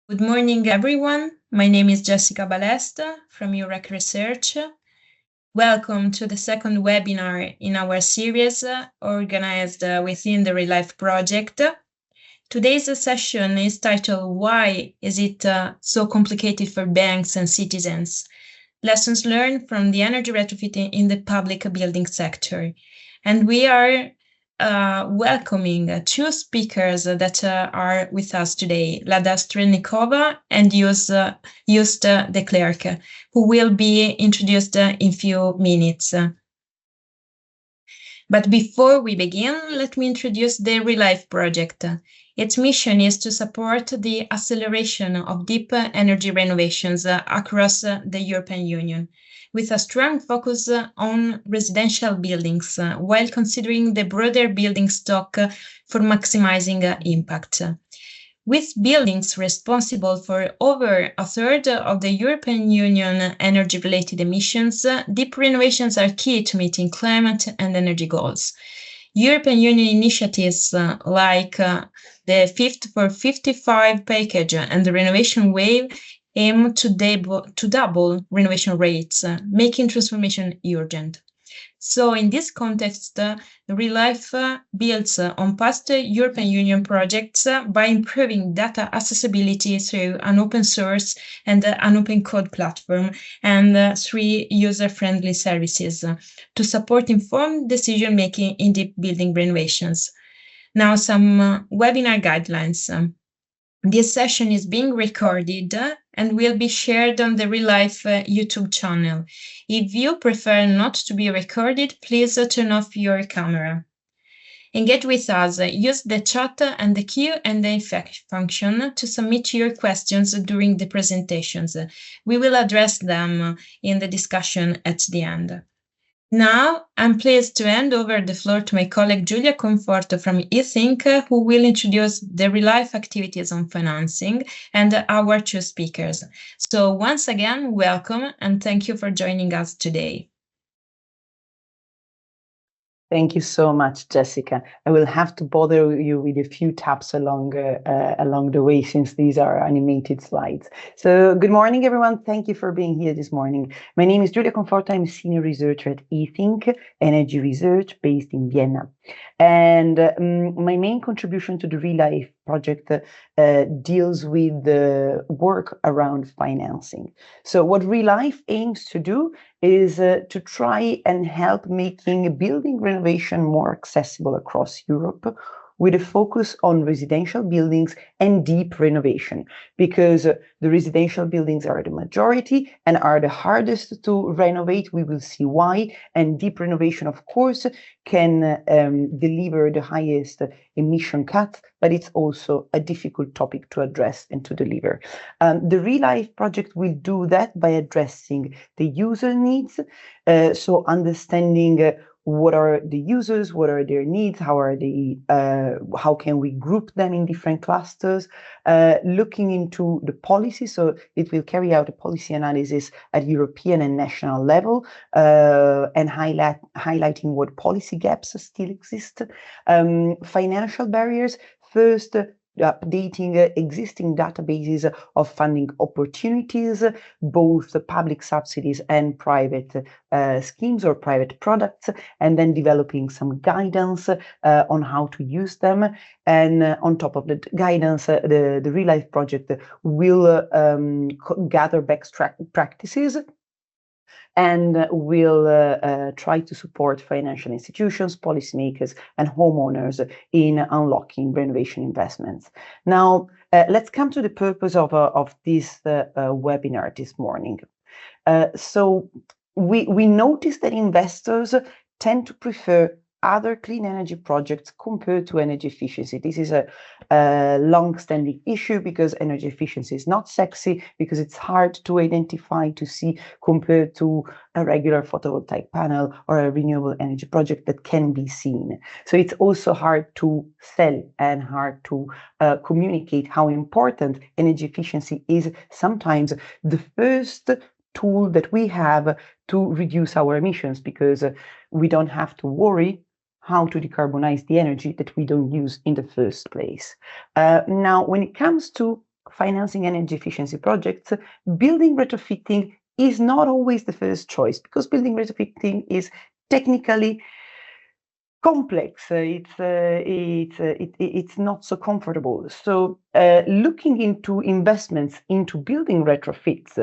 Good morning, everyone. My name is Jessica Balest from UREC Research. Welcome to the second webinar in our series organized within the ReLIFE project. Today's session is titled, Why is it so complicated for banks and citizens? Lessons learned from the energy retrofit in the public building sector. And we are welcoming two speakers that are with us today, Lada Strelnikova and Joost Declerck, who will be introduced in few minutes. But before we begin, let me introduce the ReLIFE project. Its mission is to support the acceleration of deep energy renovations across the European Union, with a strong focus on residential buildings, while considering the broader building stock for maximizing impact. With buildings responsible for over a third of the European Union energy-related emissions, deep renovations are key to meeting climate and energy goals. European Union initiatives like the Fit for 55 package and the renovation wave aim to double renovation rates, making transformation urgent. So in this context, ReLIFE builds on past European Union projects by improving data accessibility through an open source and an open code platform and through user-friendly services to support informed decision-making in deep building renovations. Now, some webinar guidelines. This session is being recorded and will be shared on the ReLIFE YouTube channel. If you prefer not to be recorded, please turn off your camera. Engage with us. Use the chat and the Q&A function to submit your questions during the presentations. We will address them in the discussion at the end. Now, I'm pleased to hand over the floor to my colleague Giulia Conforto from eThink, who will introduce the ReLIFE activities on financing and our two speakers. So once again, welcome and thank you for joining us today. Thank you so much, Jessica. I will have to bother you with a few taps along the way, since these are animated slides. So good morning, everyone. Thank you for being here this morning. My name is Giulia Conforto. I'm a senior researcher at eThink, energy research based in Vienna. And my main contribution to the ReLIFE project deals with the work around financing. So what ReLIFE aims to do is to try and help making building renovation more accessible across Europe, with a focus on residential buildings and deep renovation, because the residential buildings are the majority and are the hardest to renovate. We will see why. And deep renovation, of course, can deliver the highest emission cut, but it's also a difficult topic to address and to deliver. The ReLIFE project will do that by addressing the user needs, so understanding what are the users, what are their needs, how can we group them in different clusters, looking into the policy. So it will carry out a policy analysis at European and national level, and highlighting what policy gaps still exist. Financial barriers, first updating existing databases of funding opportunities, both public subsidies and private schemes or private products, and then developing some guidance on how to use them. And on top of the guidance, the ReLIFE project will gather best practices and will try to support financial institutions, policymakers, and homeowners in unlocking renovation investments. Now, let's come to the purpose of this webinar this morning. So we noticed that investors tend to prefer other clean energy projects compared to energy efficiency. This is a long-standing issue, because energy efficiency is not sexy, because it's hard to identify, to see, compared to a regular photovoltaic panel or a renewable energy project that can be seen. So it's also hard to sell and hard to communicate how important energy efficiency is. Sometimes the first tool that we have to reduce our emissions, because we don't have to worry how to decarbonize the energy that we don't use in the first place. Now, when it comes to financing energy efficiency projects, building retrofitting is not always the first choice, because building retrofitting is technically complex. It's not so comfortable. So looking into investments into building retrofits,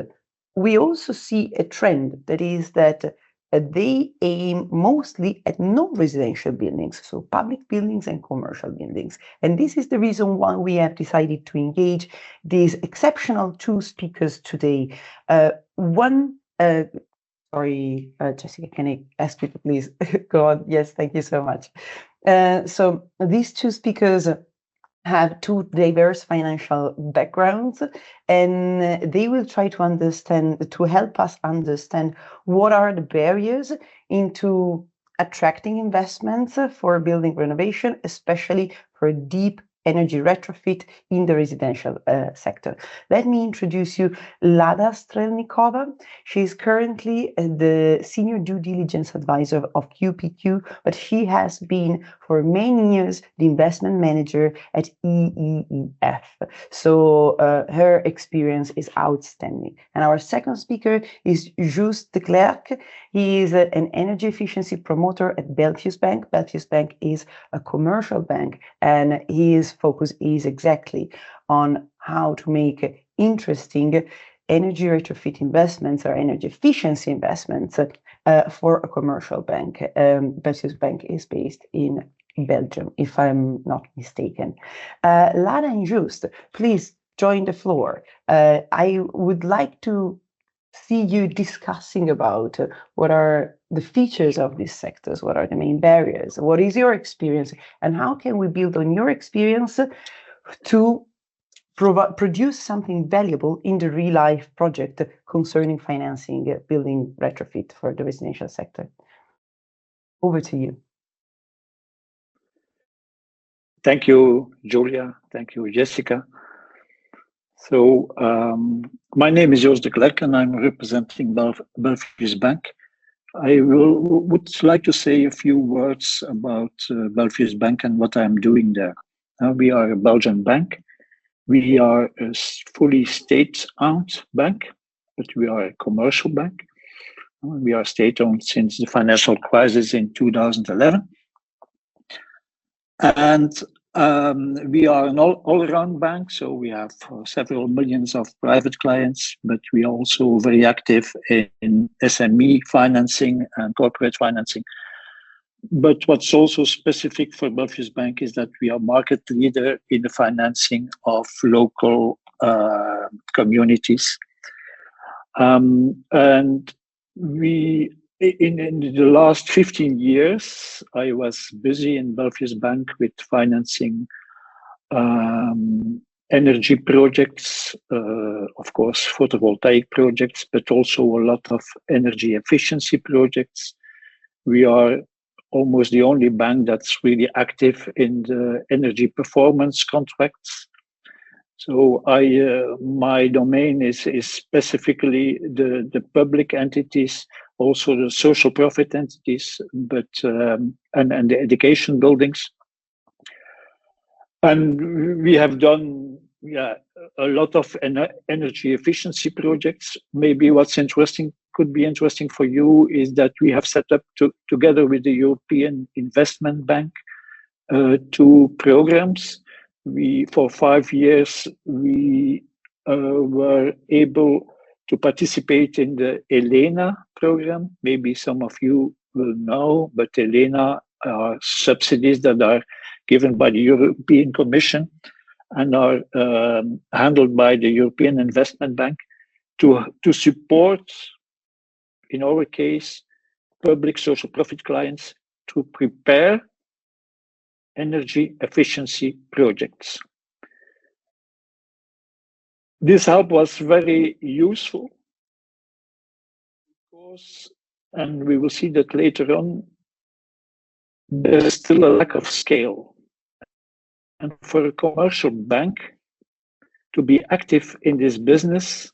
we also see a trend that is that they aim mostly at non-residential buildings, so public buildings and commercial buildings. And this is the reason why we have decided to engage these exceptional two speakers today. Sorry, Jessica, can I ask you to please go on? Yes, thank you so much. So these two speakers have two diverse financial backgrounds, and they will try to help us understand what are the barriers into attracting investments for building renovation, especially for deep energy retrofit in the residential sector. Let me introduce you Lada Strelnikova. She's currently the Senior Due Diligence Advisor of QPQ, but she has been for many years the investment manager at EEEF. So her experience is outstanding. And our second speaker is Joost Declerck. He is an energy efficiency promoter at Belfius Bank. Belfius Bank is a commercial bank, and his focus is exactly on how to make interesting energy retrofit investments or energy efficiency investments for a commercial bank. Belfius Bank is based in Belgium, if I'm not mistaken. Lada and Joost, please join the floor. I would like to see you discussing about what are the features of these sectors, what are the main barriers, what is your experience, and how can we build on your experience to produce something valuable in the ReLIFE project concerning financing building retrofit for the residential sector. Over to you. Thank you, Giulia. Thank you, Jessica. So my name is Joost Declerck, and I'm representing Belfius Bank. I would like to say a few words about Belfius Bank and what I'm doing there. We are a Belgian bank. We are a fully state-owned bank, but we are a commercial bank. We are state-owned since the financial crisis in 2011. And we are an all-around bank, so we have several millions of private clients, but we are also very active in SME financing and corporate financing. But what's also specific for Belfius Bank is that we are market leader in the financing of local communities. And we, in the last 15 years, I was busy in Belfius Bank with financing energy projects, of course, photovoltaic projects, but also a lot of energy efficiency projects. We are almost the only bank that's really active in the energy performance contracts. So my domain is specifically the public entities, also the social profit entities, but and the education buildings. And we have done a lot of energy efficiency projects. Maybe what's could be interesting for you is that we have set up together with the European Investment Bank 2 programs. For 5 years, we were able to participate in the ELENA program. Maybe some of you will know, but ELENA are subsidies that are given by the European Commission and are handled by the European Investment Bank to support, in our case, public social profit clients to prepare energy efficiency projects. This help was very useful because, and we will see that later on, there is still a lack of scale. And for a commercial bank to be active in this business,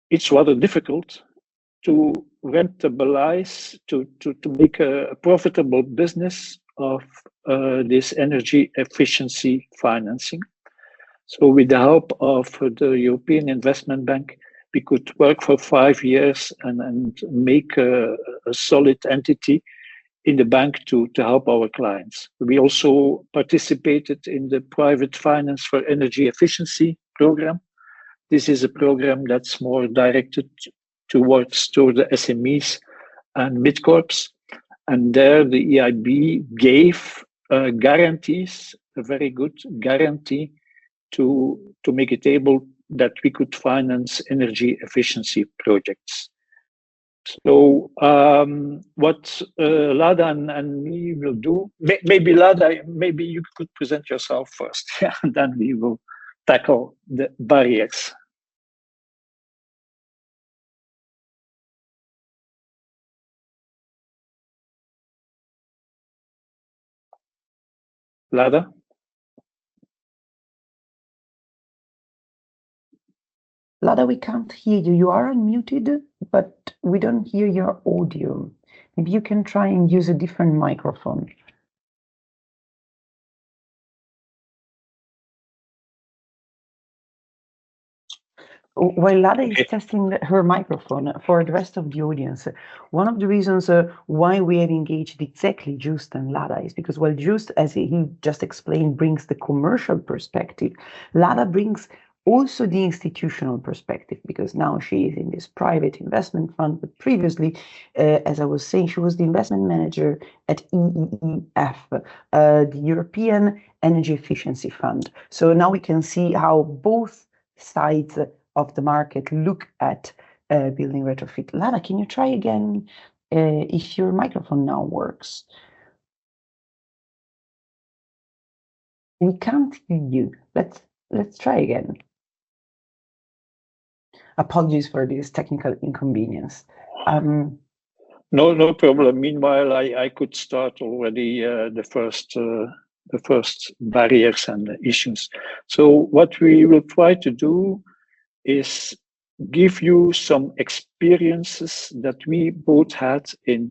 it's rather difficult to rentabilize, to make a profitable business of this energy efficiency financing. So with the help of the European Investment Bank, we could work for 5 years and make a solid entity in the bank to help our clients. We also participated in the private finance for energy efficiency program. This is a program that's more directed towards the SMEs and mid-corps. And there the EIB gave guarantees, a very good guarantee to make it able that we could finance energy efficiency projects. So what Lada and me will do, maybe Lada, maybe you could present yourself first, yeah, and then we will tackle the barriers. Lada? Lada, we can't hear you. You are unmuted, but we don't hear your audio. Maybe you can try and use a different microphone. While Lada is testing her microphone, for the rest of the audience, one of the reasons why we have engaged exactly Joost and Lada is because while Joost, as he just explained, brings the commercial perspective, Lada brings also the institutional perspective, because now she is in this private investment fund, but previously, as I was saying, she was the investment manager at EEEF, the European Energy Efficiency Fund. So now we can see how both sides of the market look at building retrofit. Lada, can you try again if your microphone now works? We can't hear you. Let's try again. Apologies for this technical inconvenience. No problem. Meanwhile, I could start already the first barriers and issues. So what we will try to do is give you some experiences that we both had in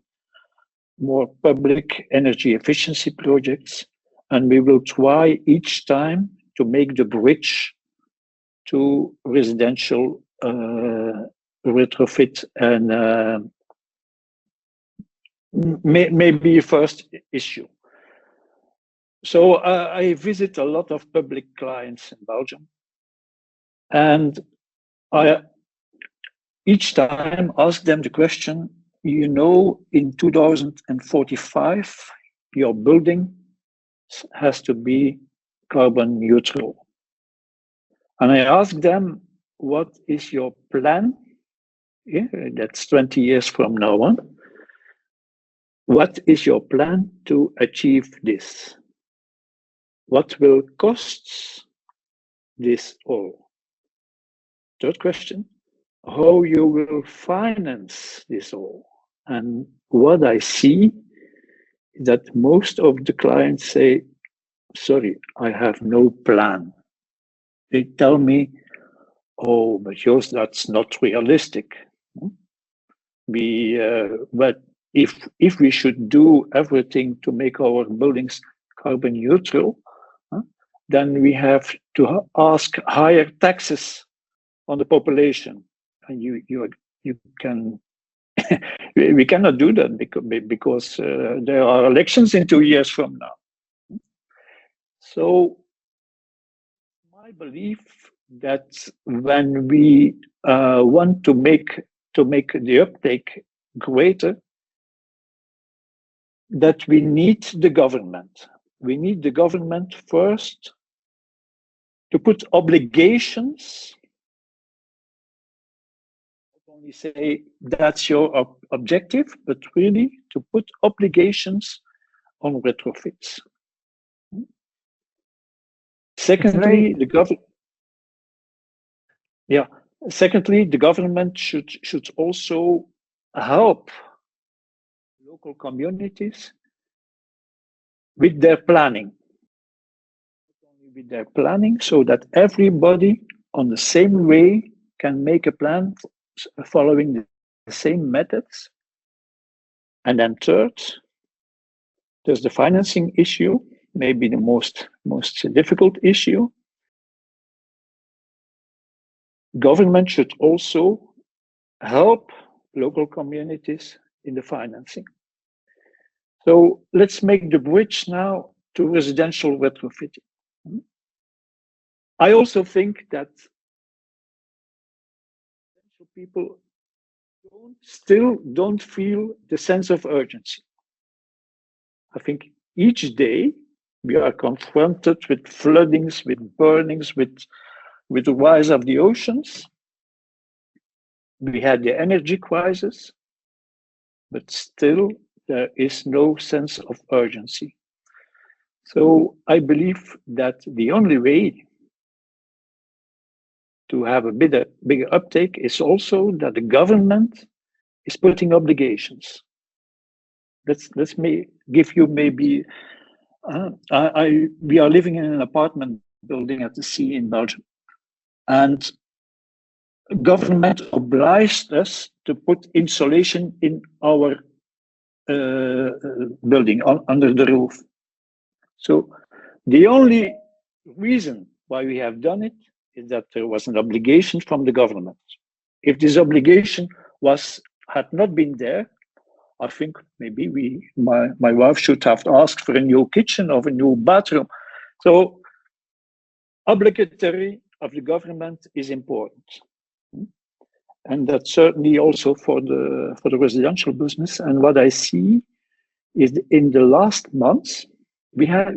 more public energy efficiency projects, and we will try each time to make the bridge to residential retrofit and maybe a first issue. So I visit a lot of public clients in Belgium, and I each time ask them the question, you know, in 2045, your building has to be carbon neutral. And I ask them, what is your plan? Yeah, that's 20 years from now on. What is your plan to achieve this? What will cost this all? Third question, how you will finance this all? And what I see is that most of the clients say, sorry, I have no plan. They tell me, oh, but Joost, that's not realistic. But if we should do everything to make our buildings carbon neutral, then we have to ask higher taxes on the population, and you can. We cannot do that because there are elections in 2 years from now. So my belief that when we want to make the uptake greater, that we need the government. We need the government first to put obligations. Not only say that's your objective, but really to put obligations on retrofits. Secondly, the government. Yeah. Secondly, the government should also help local communities with their planning. Not only with their planning, so that everybody on the same way can make a plan following the same methods. And then third, there's the financing issue, maybe the most difficult issue. government should also help local communities in the financing. So let's make the bridge now to residential retrofitting. I also think that people still don't feel the sense of urgency. I think each day we are confronted with floodings, with burnings, with the rise of the oceans. We had the energy crisis, but still there is no sense of urgency. So I believe that the only way to have a bigger uptake is also that the government is putting obligations. Let's give you maybe. We are living in an apartment building at the sea in Belgium, and government obliged us to put insulation in our building under the roof. So the only reason why we have done it is that there was an obligation from the government. If this obligation had not been there, I think maybe my wife should have asked for a new kitchen or a new bathroom. So obligatory of the government is important. And that's certainly also for the residential business. And what I see is in the last months, we had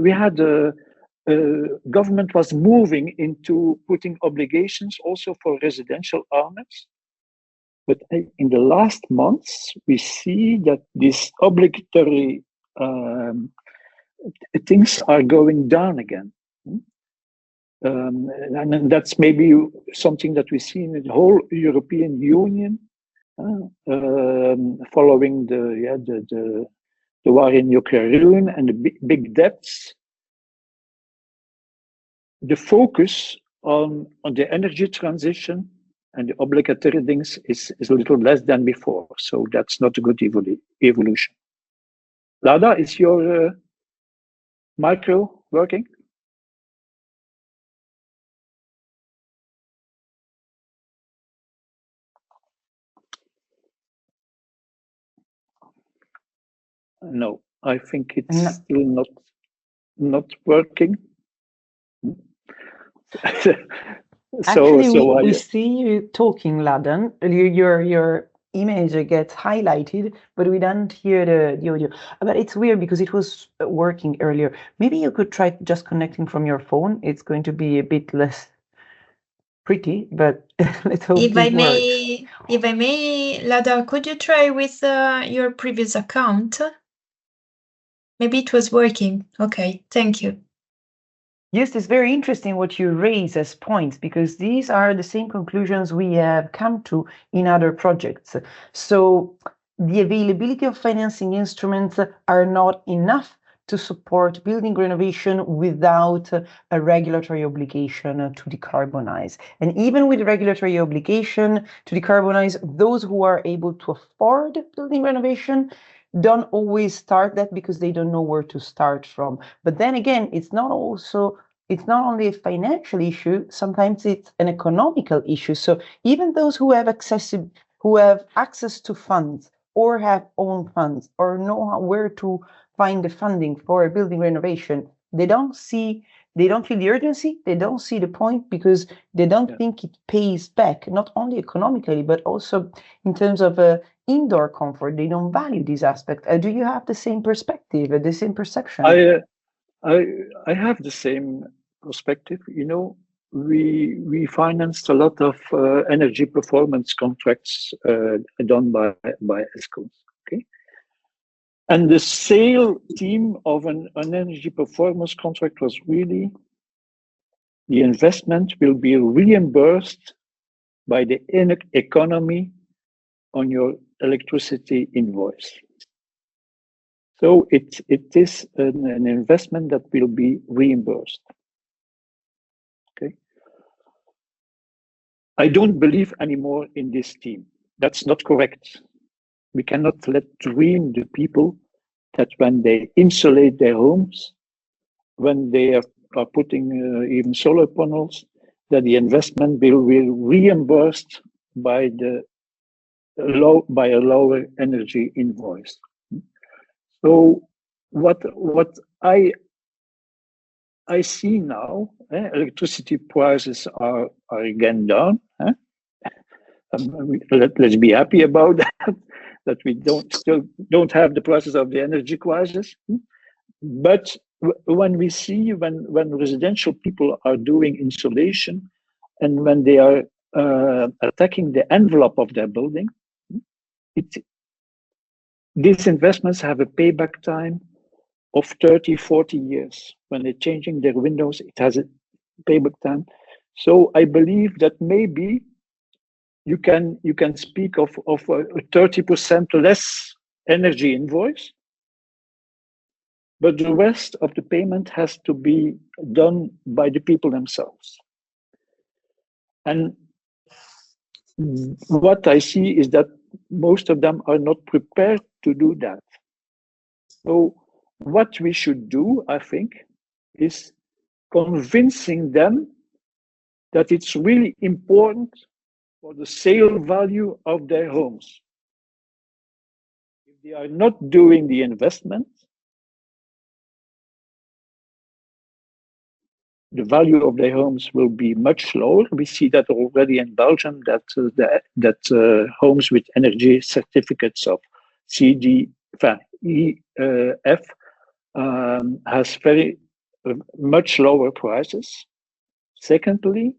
government was moving into putting obligations also for residential owners. But in the last months, we see that these obligatory things are going down again. And that's maybe something that we see in the whole European Union, following the war in Ukraine and the big debts. The focus on the energy transition and the obligatory things is a little less than before. So that's not a good evolution. Lada, is your micro working? No, I think it's still not working. Actually, we see you talking, Ladan. Your image gets highlighted, but we don't hear the audio. But it's weird because it was working earlier. Maybe you could try just connecting from your phone. It's going to be a bit less pretty, but let's hope if I may, Lada, could you try with your previous account? Maybe it was working. Okay, thank you. Yes, it's very interesting what you raise as points, because these are the same conclusions we have come to in other projects. So the availability of financing instruments are not enough to support building renovation without a regulatory obligation to decarbonize. And even with regulatory obligation to decarbonize, those who are able to afford building renovation don't always start that because they don't know where to start from. But then again, it's not only a financial issue, sometimes it's an economical issue. So even those who have access to funds or have own funds or know where to find the funding for a building renovation, they don't feel the urgency, they don't see the point, because they don't think it pays back, not only economically, but also in terms of indoor comfort. They don't value this aspect. Do you have the same perspective, the same perception? I have the same perspective. You know, we financed a lot of energy performance contracts done by ESCOs. Okay, and the sale team of an energy performance contract was really, the investment will be reimbursed by the economy on your electricity invoice. So it is an investment that will be reimbursed. Okay. I don't believe anymore in this team. That's not correct. We cannot dream the people that when they insulate their homes, when they are putting even solar panels, that the investment will be reimbursed by a lower energy invoice. So what I see now, electricity prices are again down. Let's be happy about that, that we still don't have the prices of the energy crisis. But when we see when residential people are doing insulation and when they are attacking the envelope of their building, these investments have a payback time of 30, 40 years. When they're changing their windows, it has a payback time. So I believe that maybe you can speak of a 30% less energy invoice, but the rest of the payment has to be done by the people themselves. And what I see is that most of them are not prepared to do that. So what we should do, I think, is convincing them that it's really important for the sale value of their homes. If they are not doing the investment, the value of their homes will be much lower. We see that already in Belgium, that homes with energy certificates of C, E, F has very much lower prices. Secondly,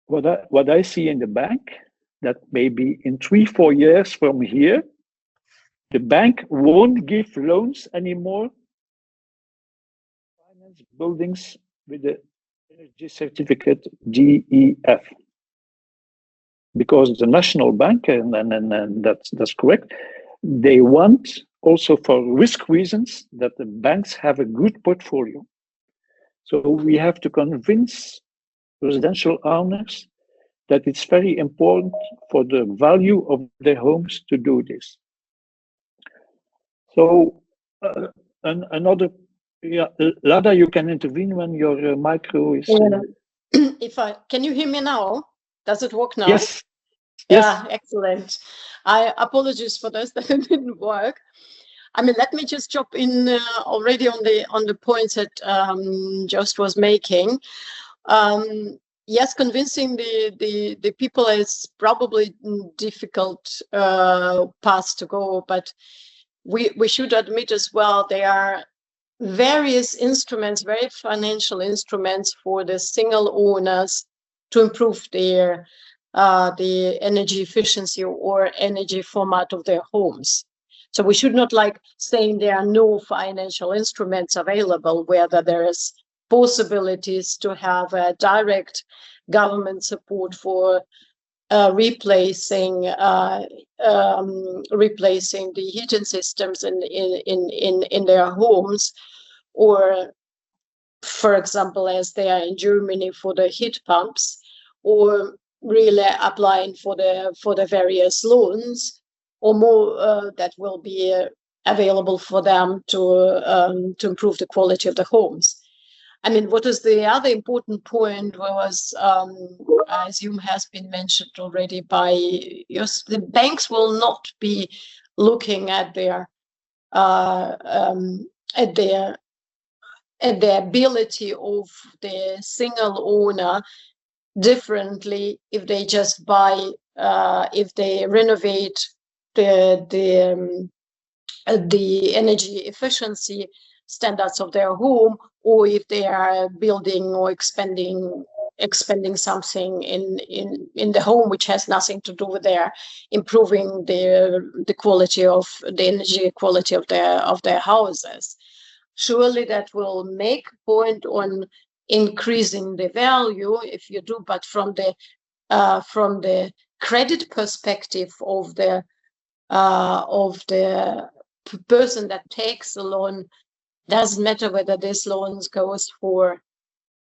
what I see in the bank, that maybe in 3-4 years from here, the bank won't give loans anymore finance buildings with the energy certificate DEF, because the national bank, and that's correct, they want also for risk reasons that the banks have a good portfolio. So we have to convince residential owners that it's very important for the value of their homes to do this. So another, Lada, you can intervene when your micro is. Can you hear me now? Does it work now? Yes. Yeah, excellent. I apologize for this, that it didn't work. I mean, let me just jump in already on the points that Joost was making. Yes, convincing the people is probably difficult path to go, but we should admit as well there are various instruments, very financial instruments for the single owners to improve their the energy efficiency or energy format of their homes. So we should not like saying there are no financial instruments available, whether there is possibilities to have a direct government support for replacing the heating systems in their homes, or for example, as they are in Germany for the heat pumps, or really applying for the various loans or more that will be available for them to improve the quality of the homes. I mean, what is the other important point was, as you has been mentioned already by Joost, the banks will not be looking at their ability of the single owner differently if they just buy, if they renovate the energy efficiency standards of their home, or if they are building or expanding something in the home which has nothing to do with their improving the quality of the energy quality of their houses. Surely that will make point on increasing the value if you do, but from the credit perspective of the person that takes the loan, doesn't matter whether this loan goes for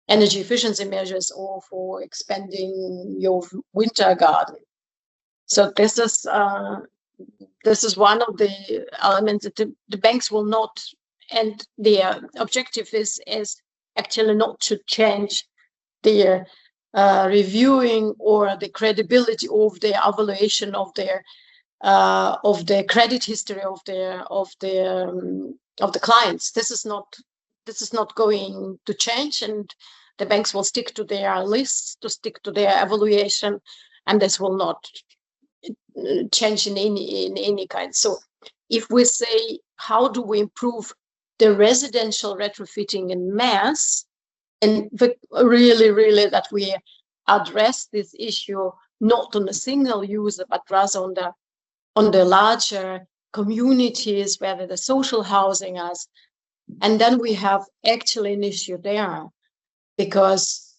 energy efficiency measures or for expanding your winter garden. So this is one of the elements that the banks will not, and their objective is actually not to change their reviewing or the credibility of their evaluation of their credit history of the clients. This is not going to change, and the banks will stick to their lists, to stick to their evaluation, and this will not change in any kind. So if we say, how do we improve the residential retrofitting in mass, and really that we address this issue not on a single user, but rather on the larger communities where the social housing is. And then we have actually an issue there, because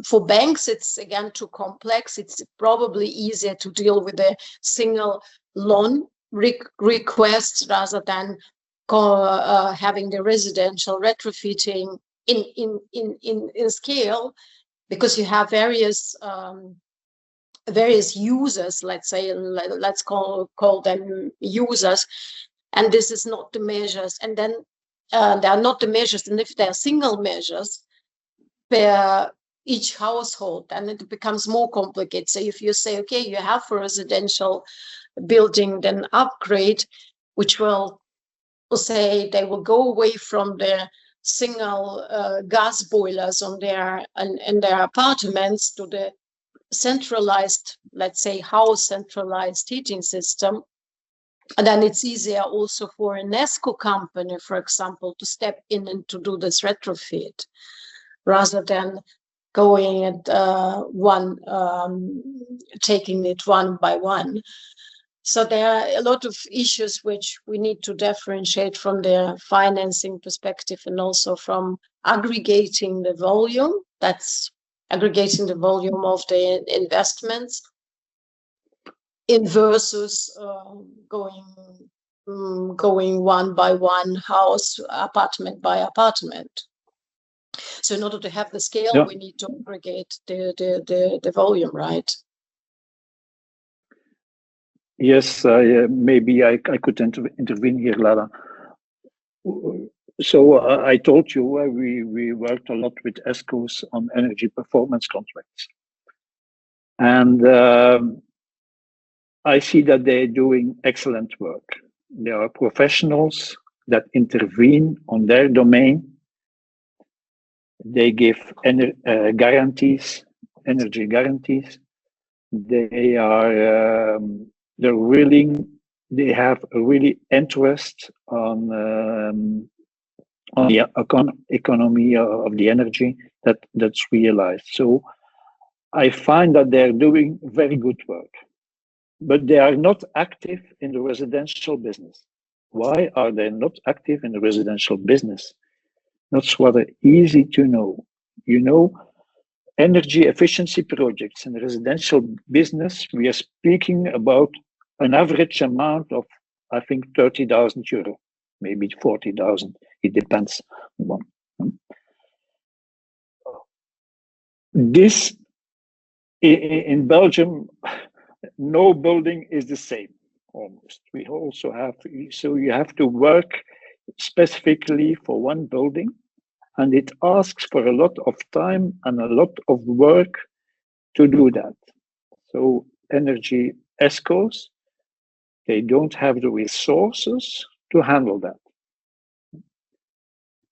for banks, it's again too complex. It's probably easier to deal with a single loan request rather than having the residential retrofitting in scale, because you have various users. Let's call them users, and this is not the measures. And then they are not the measures, and if they are single measures per each household, and it becomes more complicated. So if you say, okay, you have a residential building, then upgrade, which will say they will go away from the single gas boilers on in their apartments to the centralized, let's say, house centralized heating system. And then it's easier also for an ESCO company, for example, to step in and to do this retrofit, rather than going at taking it one by one. So there are a lot of issues which we need to differentiate from the financing perspective, and also from aggregating the volume. That's aggregating the volume of the investments in versus going one by one, house, apartment by apartment. So in order to have the scale, we need to aggregate the volume, right? Yes, maybe I could intervene here, Lada. So I told you we worked a lot with ESCOs on energy performance contracts. And I see that they're doing excellent work. There are professionals that intervene on their domain. They give guarantees, energy guarantees. They are they have a really interest on the economy of the energy that's realized. So I find that they're doing very good work, but they are not active in the residential business. Why are they not active in the residential business? That's rather easy to know. You know, energy efficiency projects in the residential business, we are speaking about an average amount of, I think, 30,000 euro, maybe 40,000. It depends. This, in Belgium, no building is the same, almost. We also have, so you have to work specifically for one building, and it asks for a lot of time and a lot of work to do that. So energy ESCOs, they don't have the resources to handle that.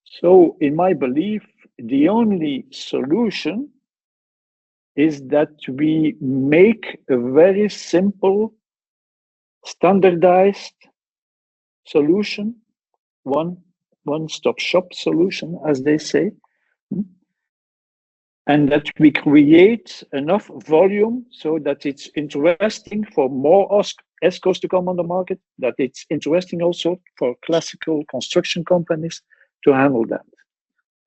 So in my belief, the only solution is that we make a very simple, standardized solution, one-stop shop solution, as they say, and that we create enough volume so that it's interesting for more ESCOs to come on the market, that it's interesting also for classical construction companies to handle that.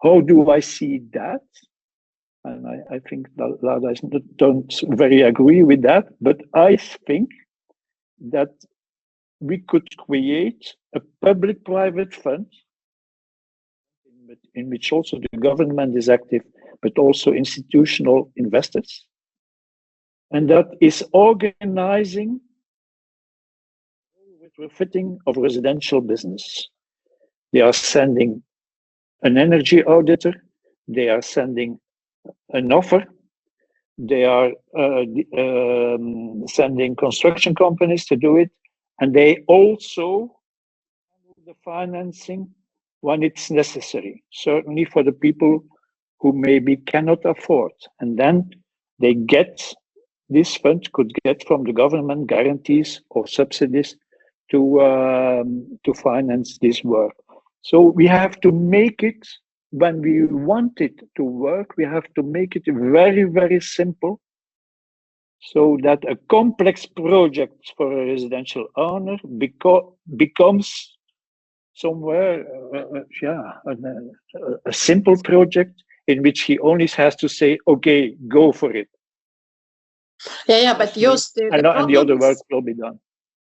How do I see that? And I think that Lada don't very agree with that, but I think that we could create a public-private fund in which also the government is active, but also institutional investors, and that is organizing retrofitting of residential business. They are sending an energy auditor, they are sending an offer. They are sending construction companies to do it, and they also handle the financing when it's necessary, certainly for the people who maybe cannot afford. And then they get, this fund could get from the government guarantees or subsidies to finance this work. So we have to make it, when we want it to work, we have to make it very, very simple, so that a complex project for a residential owner becomes somewhere, a simple project in which he only has to say, okay, go for it. Yeah, but Joost, and the other work will be done.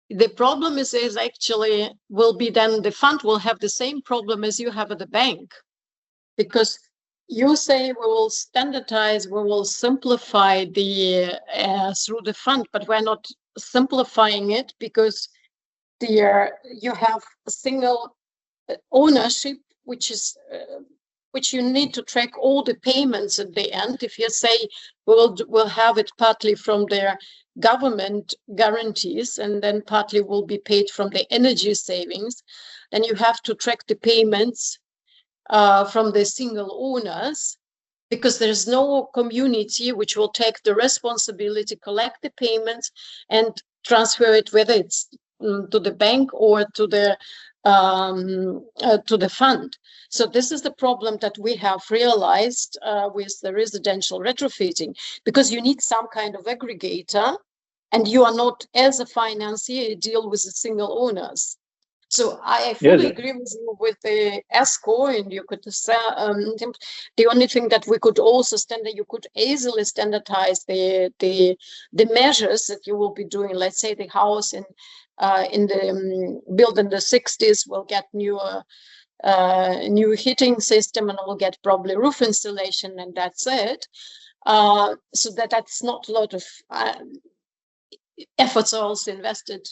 The problem is actually will be then the fund will have the same problem as you have at the bank, because you say we will standardize, we will simplify the through the fund, but we're not simplifying it because you have a single ownership, which is which you need to track all the payments at the end. If you say we'll have it partly from their government guarantees and then partly will be paid from the energy savings, then you have to track the payments from the single owners, because there's no community which will take the responsibility, collect the payments and transfer it, whether it's to the bank or to the fund. So this is the problem that we have realized with the residential retrofitting, because you need some kind of aggregator, and you are not, as a financier, you deal with the single owners. So I fully agree with you with the ESCO, and you could say the only thing that we could also you could easily standardize the measures that you will be doing. Let's say the house in the built in the 60s will get new heating system, and will get probably roof installation, and that's it. So that's not a lot of efforts are also invested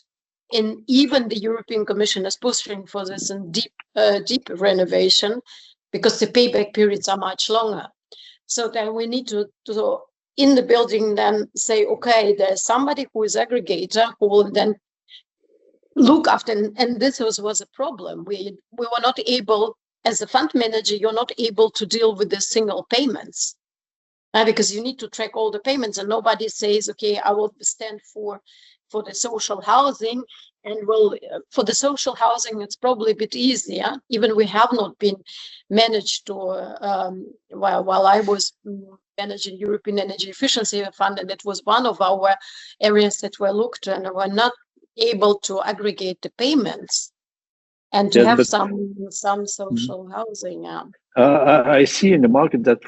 in. Even the European Commission is pushing for this in deep renovation, because the payback periods are much longer. So then we need to in the building then say, okay, there's somebody who is aggregator who will then look after, and this was a problem. We were not able, as a fund manager, you're not able to deal with the single payments. Because you need to track all the payments, and nobody says, okay, I will stand for the social housing, and for the social housing, it's probably a bit easier. Even we have not been managed to, while I was managing European Energy Efficiency Fund, and it was one of our areas that were looked at, and we're not able to aggregate the payments and to have some social housing. I see in the market that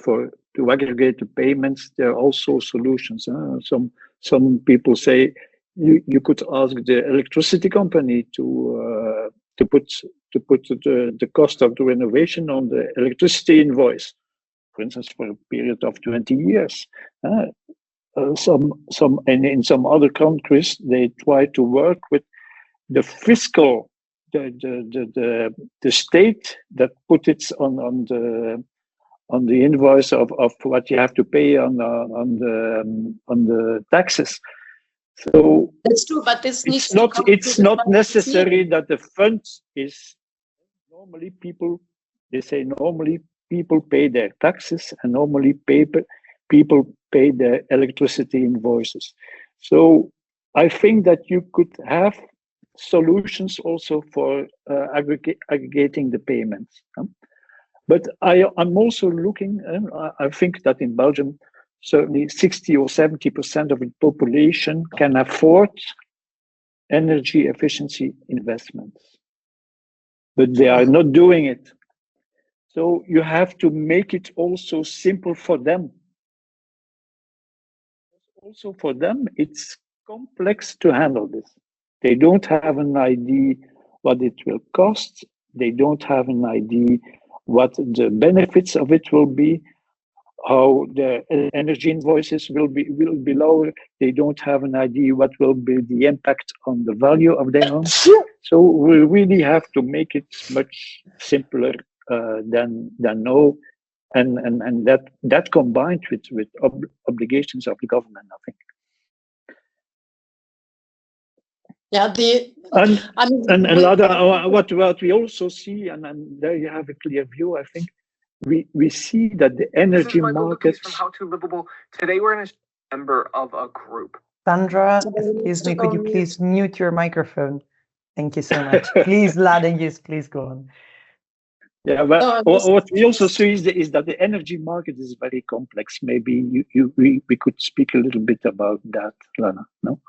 to aggregate the payments, there are also solutions. Some people say you could ask the electricity company to put the cost of the renovation on the electricity invoice, for instance, for a period of 20 years. And in some other countries, they try to work with the fiscal, the state that put it on the invoice of what you have to pay on the taxes. So that's true, but it's not necessary that the fund is normally people pay their taxes, and normally people pay their electricity invoices. So I think that you could have solutions also for aggregating the payments. But I'm also looking, I think that in Belgium, certainly 60 or 70% of the population can afford energy efficiency investments, but they are not doing it. So you have to make it also simple for them. Also for them, it's complex to handle this. They don't have an idea what it will cost. They don't have an idea what the benefits of it will be, how the energy invoices will be lower. They don't have an idea what will be the impact on the value of their home. So we really have to make it much simpler than now. and that combined with obligations of the government, I think. Yeah, and Lada, what we also see, and there you have a clear view, I think, we see that the energy market. From How to Livable. Today we're in a member of a group. Sandra, excuse me, could you please mute your microphone? Thank you so much. Please, Lada, yes, please go on. Yeah, but what we also see is that the energy market is very complex. Maybe we could speak a little bit about that, Lana, no?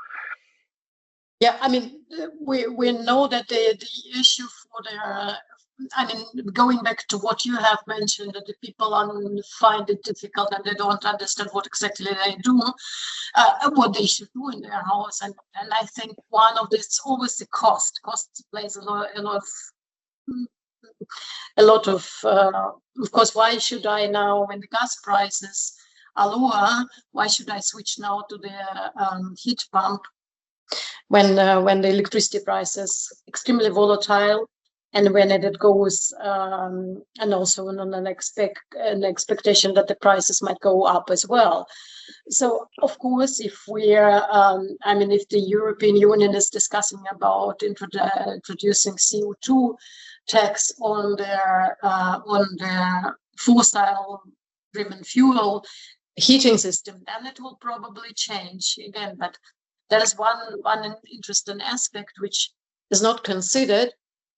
Yeah, I mean, we know that the issue for the, I mean, going back to what you have mentioned, that the people find it difficult and they don't understand what exactly they do, what they should do in their house. And I think one of this, always the cost. Cost plays a lot of course. Why should I now, when the gas prices are lower, why should I switch now to the heat pump when the electricity price is extremely volatile, and when it goes, and also on an expectation that the prices might go up as well. So of course, if I mean, if the European Union is discussing about introducing CO2 tax on their fossil-driven fuel heating system, then it will probably change again. But that is one interesting aspect which is not considered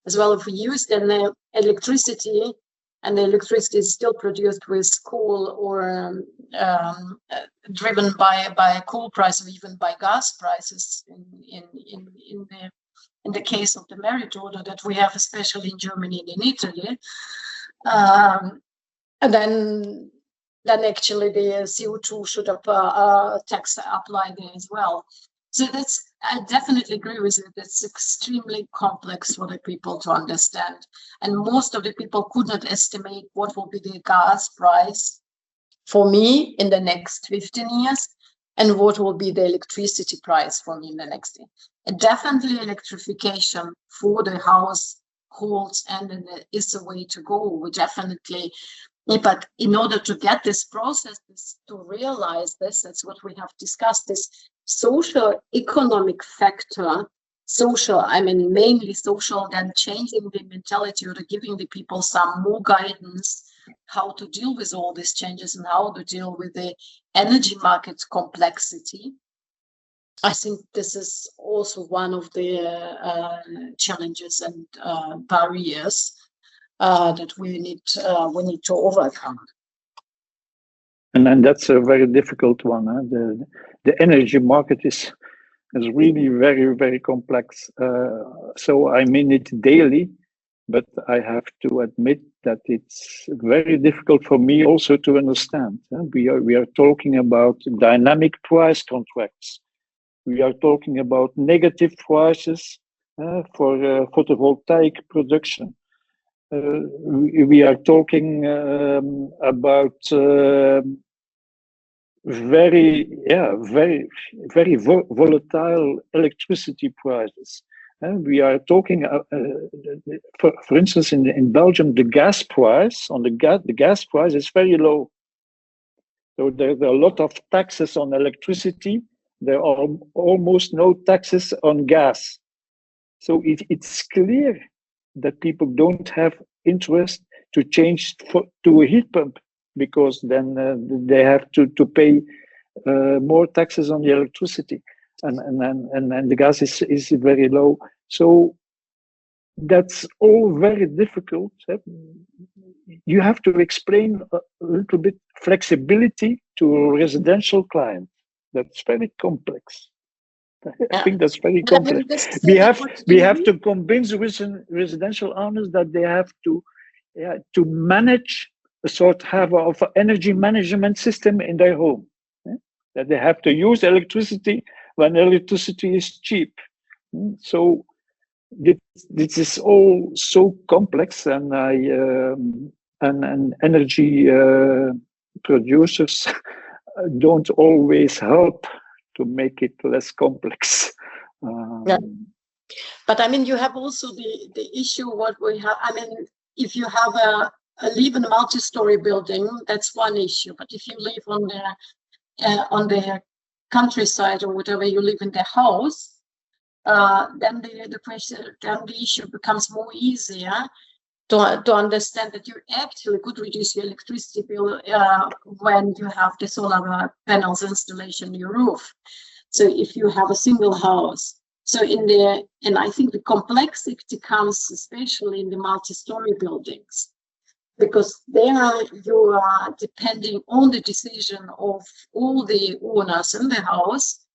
as well. If we use the electricity, and the electricity is still produced with coal or driven by coal price or even by gas prices in the case of the merit order that we have, especially in Germany and in Italy, and then actually the CO2 should have tax applied there as well. So I definitely agree with it. It's extremely complex for the people to understand. And most of the people could not estimate what will be the gas price for me in the next 15 years and what will be the electricity price for me in the next year. And definitely electrification for the households is the way to go. We definitely, but in order to get this process, to realize this, that's what we have discussed, this social economic factor, I mean, mainly social, then changing the mentality or giving the people some more guidance how to deal with all these changes and how to deal with the energy market complexity. I think this is also one of the challenges and barriers that we need to overcome. And then that's a very difficult one. The energy market is really very, very complex. So I mean it daily, but I have to admit that it's very difficult for me also to understand. We are talking about dynamic price contracts. We are talking about negative prices for photovoltaic production. We are talking about very volatile electricity prices. We are talking, for instance, in Belgium, the gas price the gas price is very low. So there are a lot of taxes on electricity. There are almost no taxes on gas. So it's clear that people don't have interest to change to a heat pump, because then they have to pay more taxes on the electricity, and the gas is very low. So that's all very difficult. You have to explain a little bit flexibility to a residential client. That's very complex. I think that's very complex. We have to convince residential owners that they have to manage a sort of energy management system in their home. That they have to use electricity when electricity is cheap. So this is all so complex, and energy producers don't always help to make it less complex. But I mean, you have also the issue what we have. I mean, if you have live in a multi-story building, that's one issue. But if you live on the countryside or whatever, you live in the house, then the issue becomes more easier to understand that you actually could reduce your electricity bill when you have the solar panels installation on your roof. So if you have a single house, so and I think the complexity comes especially in the multi-story buildings, because there you are depending on the decision of all the owners in the house,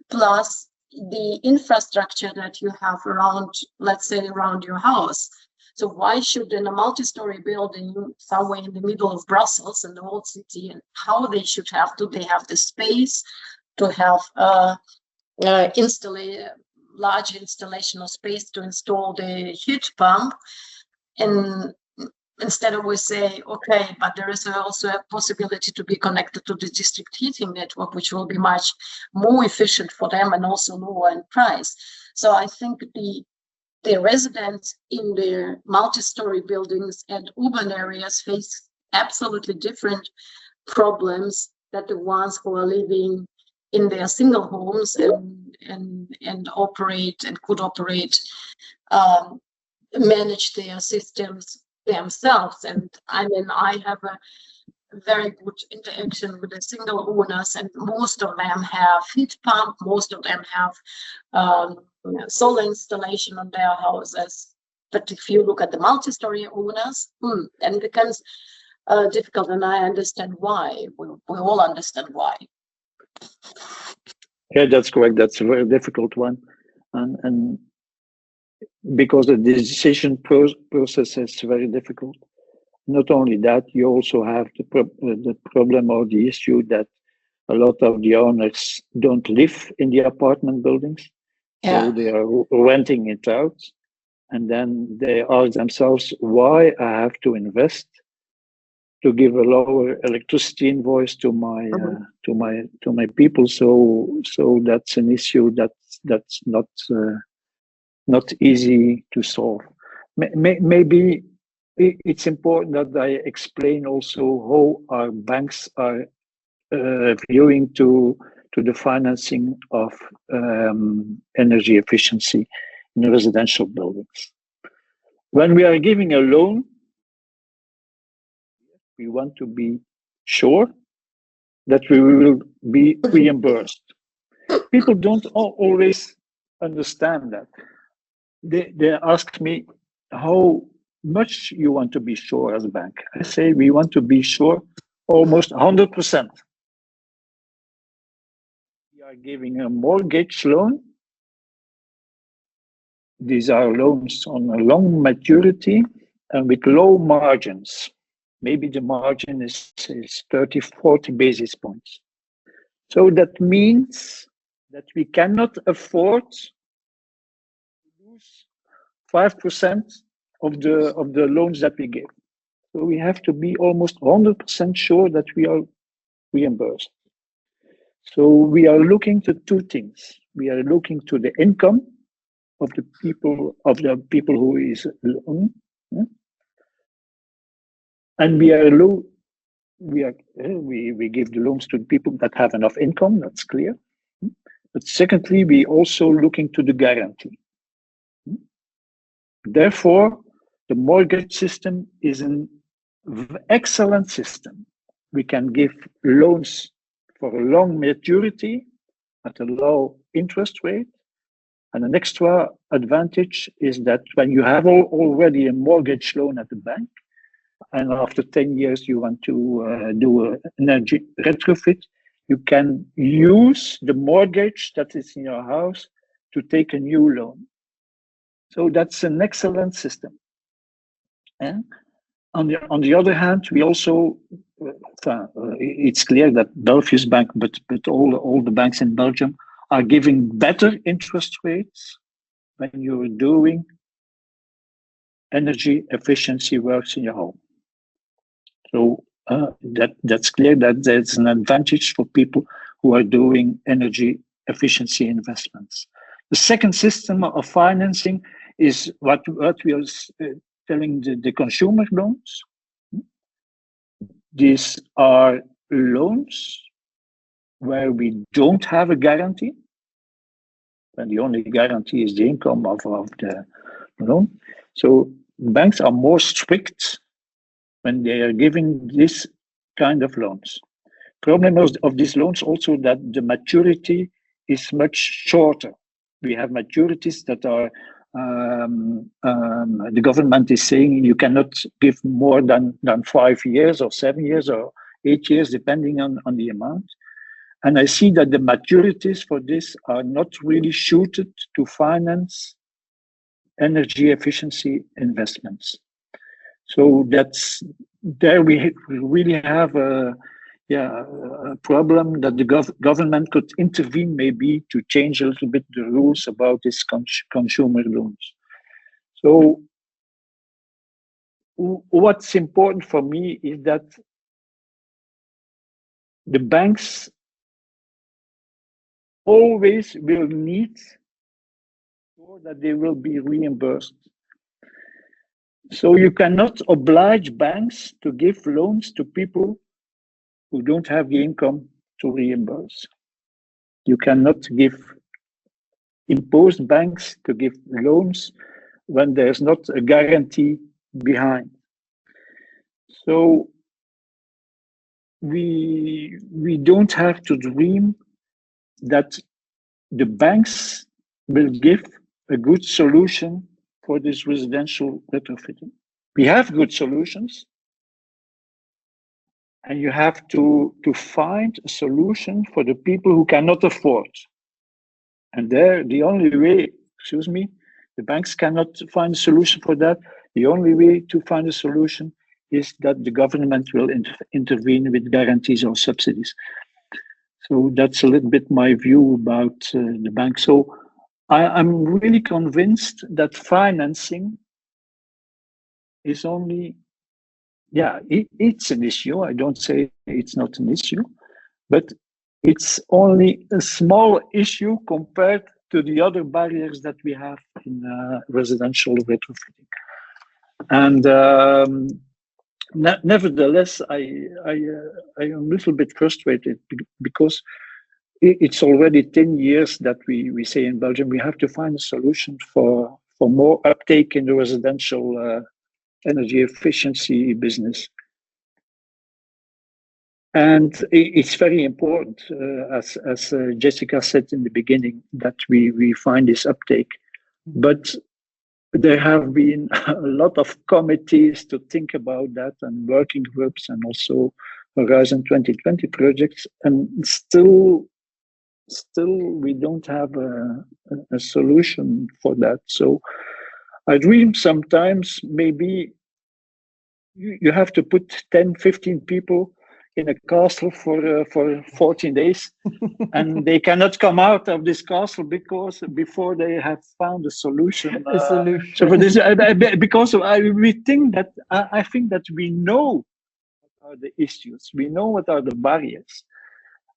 plus the infrastructure that you have around, let's say, around your house. So why should in a multi-story building somewhere in the middle of Brussels in the old city, and how they should have, do they have the space to have large installation of space to install the heat pump? And instead of we say, okay, but there is also a possibility to be connected to the district heating network, which will be much more efficient for them and also lower in price. So I think the residents in the multi-story buildings and urban areas face absolutely different problems than the ones who are living in their single homes and operate and could operate, manage their systems themselves. And I mean, I have a very good interaction with the single owners, and most of them have heat pump, most of them have solar installation on their houses. But if you look at the multi-story owners, then it becomes difficult, and I understand why. We all understand why. Yeah, that's correct. That's a very difficult one, and because the decision process is very difficult. Not only that, you also have the problem or the issue that a lot of the owners don't live in the apartment buildings, so they are renting it out, and then they ask themselves, why I have to invest to give a lower electricity invoice to my to my people? So that's an issue that's not easy to solve. Maybe it's important that I explain also how our banks are viewing to the financing of energy efficiency in residential buildings. When we are giving a loan, we want to be sure that we will be reimbursed. People don't always understand that. They ask me, how much you want to be sure as a bank? I say we want to be sure almost 100%. We are giving a mortgage loan. These are loans on a long maturity and with low margins. Maybe the margin is 30, 40 basis points. So that means that we cannot afford to lose 5% of the loans that we give. So we have to be almost 100% sure that we are reimbursed. So we are looking to two things. We are looking to the income of the people who is loan, and we give the loans to people that have enough income. That's clear. But secondly, we also looking to the guarantee. Therefore, the mortgage system is an excellent system. We can give loans for a long maturity at a low interest rate. And an extra advantage is that when you have already a mortgage loan at the bank, and after 10 years you want to do an energy retrofit, you can use the mortgage that is in your house to take a new loan. So that's an excellent system. And on the other hand, we also, it's clear that Belfius Bank, but all the banks in Belgium are giving better interest rates when you're doing energy efficiency works in your home. So that's clear that there's an advantage for people who are doing energy efficiency investments. The second system of financing is what we are telling the consumer loans. these are loans where we don't have a guarantee, and the only guarantee is the income of the loan. So banks are more strict when they are giving this kind of loans. Problem of these loans also that the maturity is much shorter. We have maturities that are, the government is saying you cannot give more than 5 years or 7 years or 8 years, depending on the amount. And I see that the maturities for this are not really suited to finance energy efficiency investments. So that's there we really have a problem that the government could intervene maybe to change a little bit the rules about this consumer loans. So what's important for me is that the banks always will need so that they will be reimbursed. So you cannot oblige banks to give loans to people who don't have the income to reimburse. You cannot impose banks to give loans when there's not a guarantee behind. So we don't have to dream that the banks will give a good solution for this residential retrofitting. We have good solutions, and you have to find a solution for the people who cannot afford. And there, the only way, the banks cannot find a solution for that. The only way to find a solution is that the government will intervene with guarantees or subsidies. So that's a little bit my view about the bank. So I'm really convinced that financing is only, it's an issue. I don't say it's not an issue, but it's only a small issue compared to the other barriers that we have in residential retrofitting. And nevertheless, I am a little bit frustrated because it's already 10 years that we say in Belgium we have to find a solution for more uptake in the residential energy efficiency business. And it's very important, as Jessica said in the beginning, that we find this uptake. But there have been a lot of committees to think about that, and working groups, and also Horizon 2020 projects, and still we don't have a solution for that. So I dream sometimes maybe you have to put 10, 15 people in a castle for 14 days, and they cannot come out of this castle because before they have found a solution. So for this, because we think that I think that we know what are the issues, we know what are the barriers,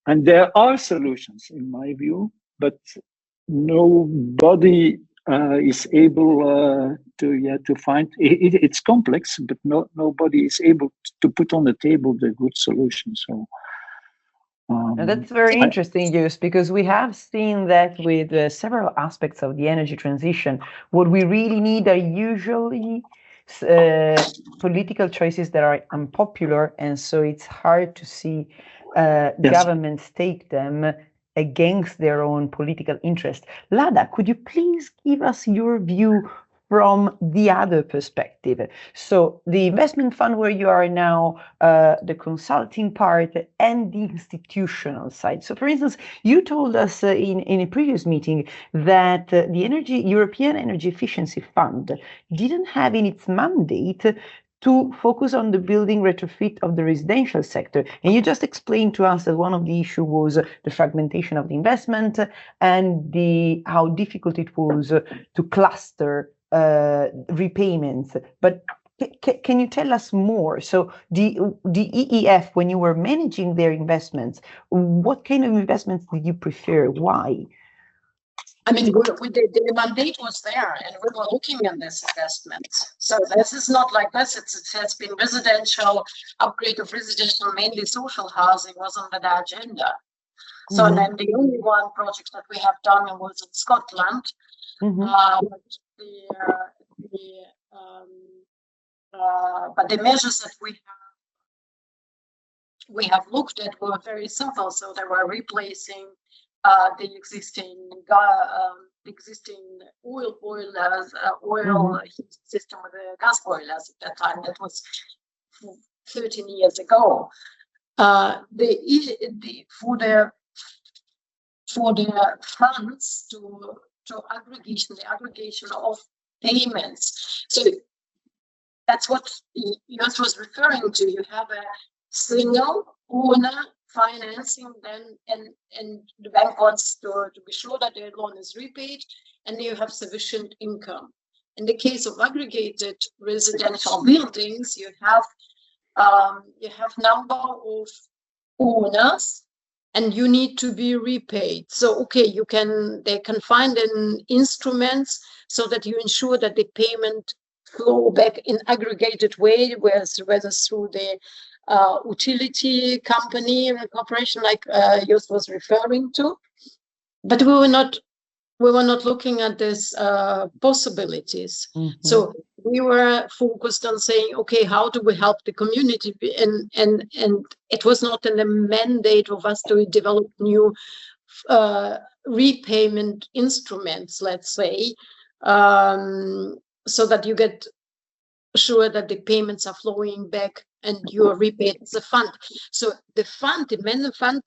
and there are solutions in my view, but nobody is able to find it. It's complex, but nobody is able to put on the table the good solution. So that's very interesting, Joost, because we have seen that with several aspects of the energy transition. What we really need are usually political choices that are unpopular, and so it's hard to see governments take them against their own political interest. Lada, could you please give us your view from the other perspective? So the investment fund where you are now, the consulting part, and the institutional side. So for instance, you told us in a previous meeting that the European Energy Efficiency Fund didn't have in its mandate to focus on the building retrofit of the residential sector. And you just explained to us that one of the issues was the fragmentation of the investment and how difficult it was to cluster repayments. But can you tell us more? So the EEF, when you were managing their investments, what kind of investments did you prefer? Why? I mean, the mandate was there, and we were looking at this investment. So this is not like this. It has been residential, upgrade of residential, mainly social housing was on the agenda. So then the only one project that we have done was in Scotland. But the measures that we have looked at were very simple. So they were replacing the existing oil boilers, heat system with the gas boilers at that time. That was 13 years ago. For the funds to aggregation of payments. So that's what Joost was referring to. You have a single owner financing, then and the bank wants to be sure that their loan is repaid, and you have sufficient income. In the case of aggregated residential buildings, you have number of owners, and you need to be repaid. So okay, they can find an instruments so that you ensure that the payment flow back in aggregated way, whether through the utility company and corporation, like Joost was referring to. But we were not looking at these possibilities. So we were focused on saying, okay, how do we help the community? And it was not in the mandate of us to develop new repayment instruments, let's say, so that you get sure that the payments are flowing back and you are repaid the fund. So the main fund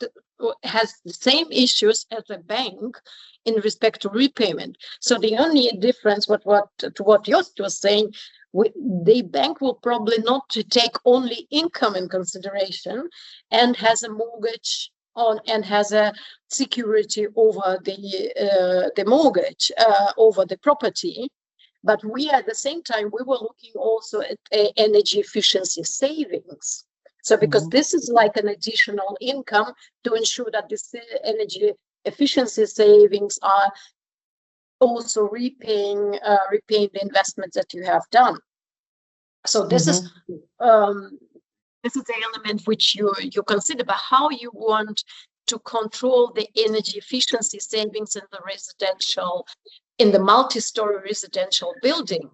has the same issues as a bank in respect to repayment. So the only difference to what Joost was saying, the bank will probably not take only income in consideration and has a mortgage on and has a security over the mortgage over the property. But we, at the same time, we were looking also at energy efficiency savings. So because this is like an additional income to ensure that this energy efficiency savings are also repaying the investments that you have done. So this is the element which you consider, but how you want to control the energy efficiency savings in the multi-story residential building.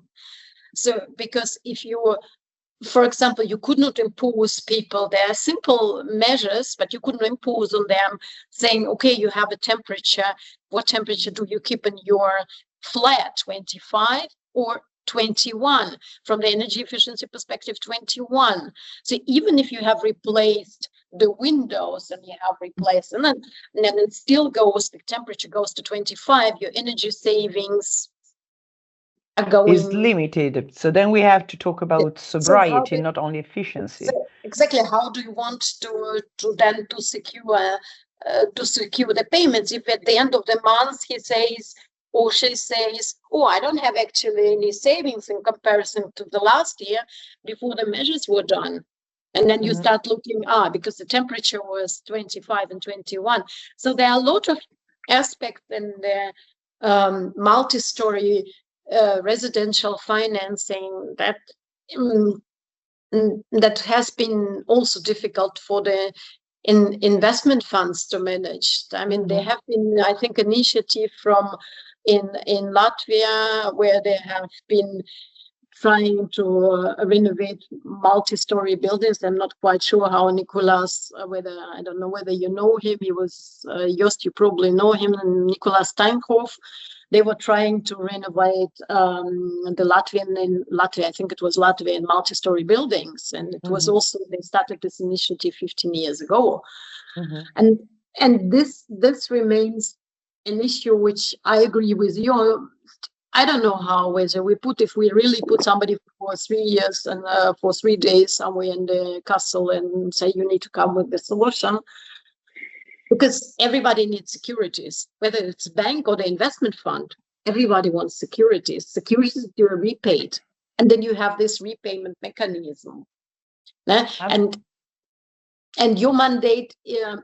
So because if you, for example, you could not impose people, there are simple measures, but you couldn't impose on them saying, okay, you have a temperature, what temperature do you keep in your flat, 25 or 21? From the energy efficiency perspective, 21. So even if you have replaced the windows and you have replaced, and then it still goes, the temperature goes to 25, your energy savings are going... is limited. So then we have to talk about sobriety, not only efficiency. So exactly, how do you want to secure the payments if at the end of the month he says or she says, oh, I don't have actually any savings in comparison to the last year before the measures were done. And then you start looking, because the temperature was 25 and 21. So there are a lot of aspects in the multi-story residential financing that has been also difficult for the investment funds to manage. I mean, there have been, I think, initiative in Latvia where they have been trying to renovate multi-story buildings. I'm not quite sure how Nicolas, I don't know whether you know him. He was, Joost, you probably know him, and Nicolas Steinhoff. They were trying to renovate the Latvia, I think it was Latvian multi-story buildings. And it was also, they started this initiative 15 years ago. And this remains an issue which I agree with you. I don't know how, whether if we really put somebody for 3 years and for 3 days somewhere in the castle and say you need to come with the solution, because everybody needs securities, whether it's bank or the investment fund, everybody wants securities to be repaid. And then you have this repayment mechanism. And and your mandate,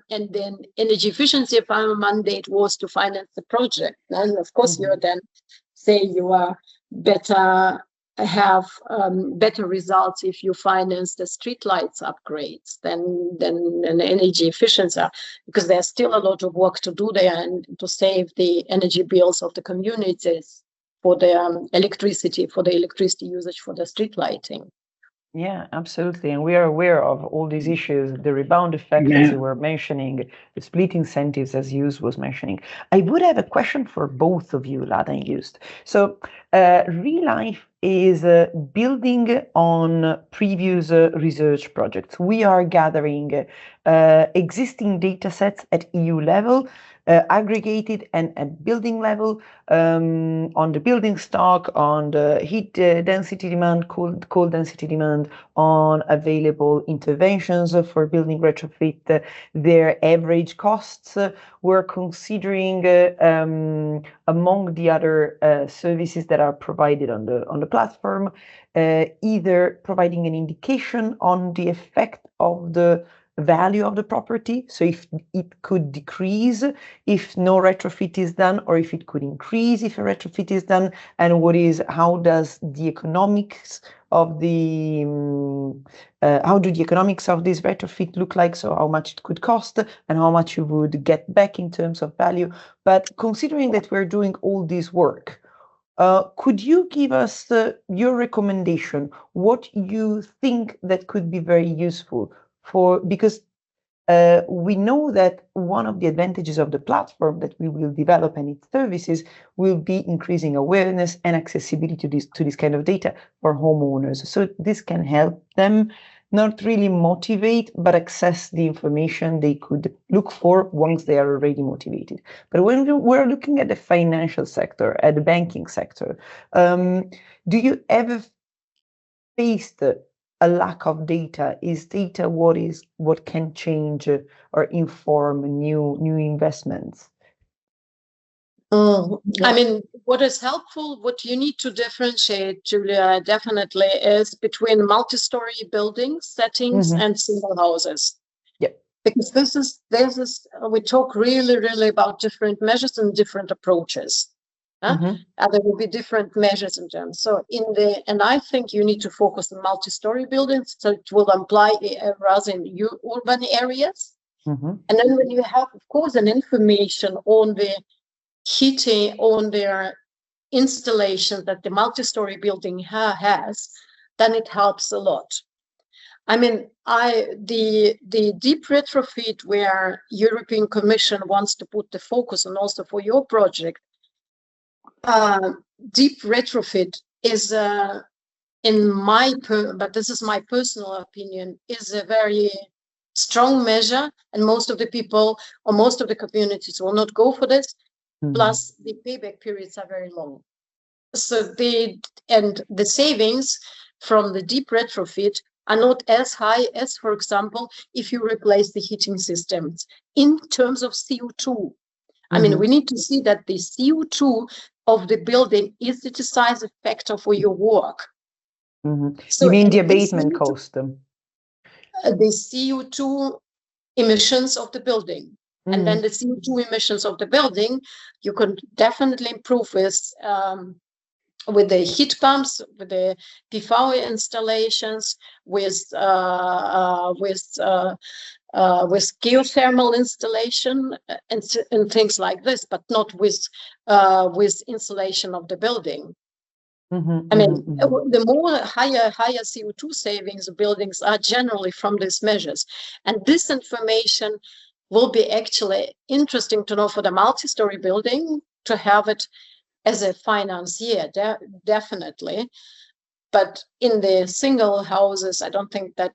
and then energy efficiency mandate was to finance the project. And of course, you then say you are better, have better results if you finance the streetlights upgrades than an energy efficiency, because there's still a lot of work to do there and to save the energy bills of the communities for the electricity usage for the street lighting. Yeah, absolutely. And we are aware of all these issues, the rebound effect, as you were mentioning, the split incentives, as Joost was mentioning. I would have a question for both of you, Lada and Joost. So ReLIFE is building on previous research projects. We are gathering existing data sets at EU level, aggregated and at building level, on the building stock, on the heat density demand, cold density demand, on available interventions for building retrofit, their average costs. We're considering among the other services that are provided on the platform, either providing an indication on the effect of the value of the property, so if it could decrease if no retrofit is done, or if it could increase if a retrofit is done, and how does the economics of the how do the economics of this retrofit look like, so how much it could cost and how much you would get back in terms of value. But considering that we're doing all this work, could you give us your recommendation, what you think that could be very useful because we know that one of the advantages of the platform that we will develop and its services will be increasing awareness and accessibility to this kind of data for homeowners. So this can help them not really motivate, but access the information they could look for once they are already motivated. But when we're looking at the financial sector, at the banking sector, do you ever face a lack of data? Is data what can change or inform new investments? I mean, what is helpful, what you need to differentiate, Giulia, definitely is between multi-story building settings and single houses. Yeah. Because this is we talk really about different measures and different approaches. There will be different measures in terms. So and I think you need to focus on multi-story buildings, so it will apply rather in urban areas. And then when you have, of course, an information on the heating, on their installation that the multi-story building has, then it helps a lot. I mean, the deep retrofit where European Commission wants to put the focus on, also for your project, deep retrofit is, but this is my personal opinion, is a very strong measure, and most of the people or most of the communities will not go for this. Plus, the payback periods are very long. So the savings from the deep retrofit are not as high as, for example, if you replace the heating systems in terms of CO2. I mean, we need to see that the CO2 of the building is the decisive factor for your work. So you mean the abatement cost? The CO2 emissions of the building. And then the CO2 emissions of the building, you can definitely improve with the heat pumps, with the PV installations, with geothermal installation and things like this, but not with insulation of the building. I mean, the more higher CO2 savings buildings are generally from these measures, and this information will be actually interesting to know for the multi-story building, to have it as a financier, definitely. But in the single houses, I don't think that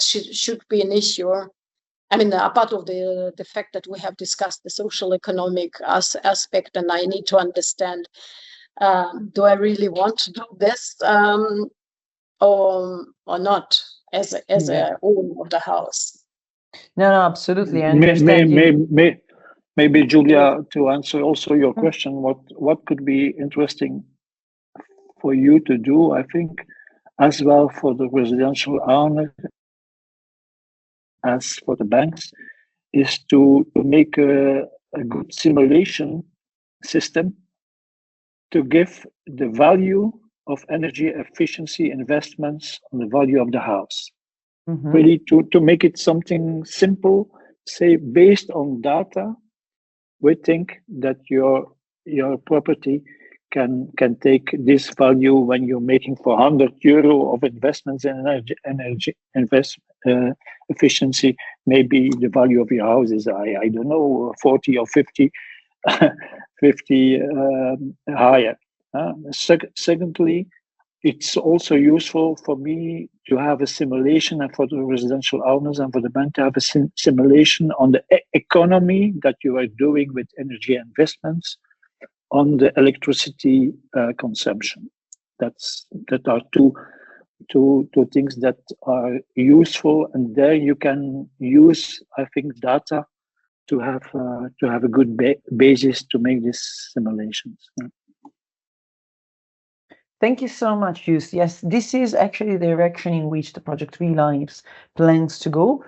should be an issue. I mean, apart of the fact that we have discussed the social economic aspect, and I need to understand, do I really want to do this or not as a owner of the house? No, absolutely. I understand. Maybe Giulia, to answer also your question, what could be interesting for you to do, I think, as well for the residential owner, as for the banks, is to make a good simulation system to give the value of energy efficiency investments on the value of the house. Really to make it something simple, say based on data, we think that your property can take this value when you're making for €100 of investments in energy efficiency. Maybe the value of your house is I don't know 40 or 50 higher. Secondly, it's also useful for me to have a simulation, and for the residential owners and for the bank to have a simulation on the economy that you are doing with energy investments on the electricity consumption. That are two things that are useful, and there you can use, I think, data to have a good basis to make these simulations. Thank you so much, Joost. Yes, this is actually the direction in which the project ReLIFE plans to go.